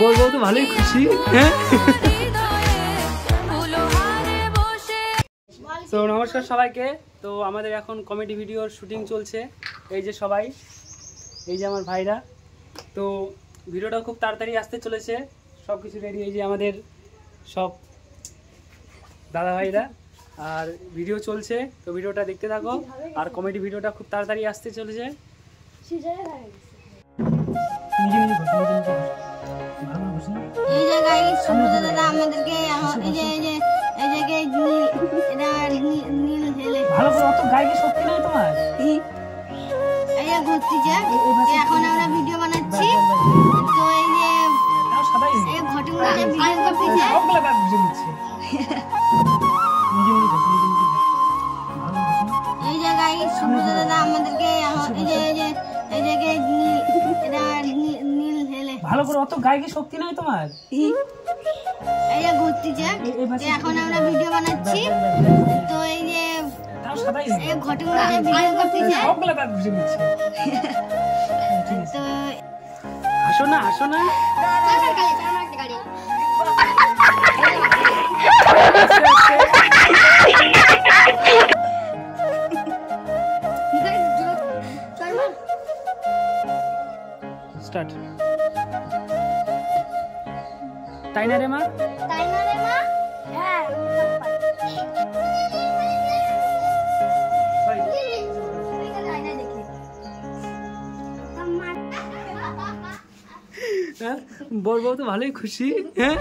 বলবো তো ভালোই খুশি। হ্যাঁ তো নমস্কার সবাইকে। তো আমাদের এখন কমেডি ভিডিওর শুটিং চলছে। এই যে সবাই, এই যে আমার ভাইরা। তো ভিডিওটা খুব তাড়াতাড়ি আসতে চলেছে, সব কিছু রেডি। এই যে আমাদের সব দাদা ভাইরা, আর ভিডিও চলছে। তো ভিডিওটা দেখতে থাকো, আর কমেডি ভিডিওটা খুব তাড়াতাড়ি আসতে চলেছে। এই জায়গায় সুব্রত দাদা আমাদেরকে এই জায়গায় নীল ঢেলে ভালো করে অত গায়ে শক্তি নাই তোমার। এই যে ঘুরতেছে, এখন আমরা ভিডিও বানাচ্ছি। তো এই যে এই ঘটনাটা ভিডিও করতেছে, সবগুলা কাজ বুঝে নিচ্ছে। এই জায়গায় সুব্রত দাদা আমাদেরকে এই জায়গায় নীল ঢেলে ভালো করে অত গায়ে শক্তি নাই তোমার। এই যে ঘুরতেছে, এখন আমরা ভিডিও বানাচ্ছি। তো এই যে এই ঘটনাটা ভিডিও করতেছে, সবগুলা কাজ বুঝে নিচ্ছে। তো হাসো না, হাসো না। স্টার্ট। তাই না রে মা? তাই না রে মা? হ্যাঁ। বর বউ তো ভালোই খুশি। হ্যাঁ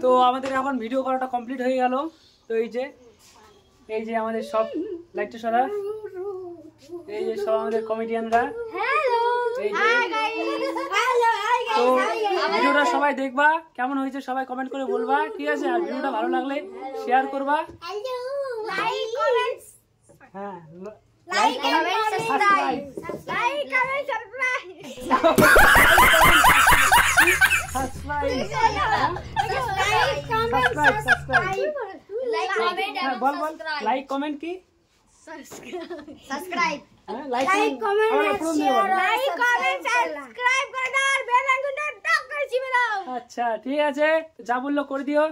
তো আমাদের এখন ভিডিও করাটা কমপ্লিট হয়ে গেল। তো এই যে আমাদের সব লাইটটা সরা, এই যে সব আমাদের কমেডিয়ানরা। তো ভিডিওটা সবাই দেখবা, কেমন হয়েছে সবাই কমেন্ট করে বলবা, ঠিক আছে? আর ভিডিওটা ভালো লাগলে শেয়ার করবা। হ্যাঁ, like comment subscribe. Like comment কি? সাবস্ক্রাইব। লাইক কমেন্ট সাবস্ক্রাইব করে দাও, বেল আইকনটা টক করে চিপে দাও। আচ্ছা ঠিক আছে, যা বললো করে দিও।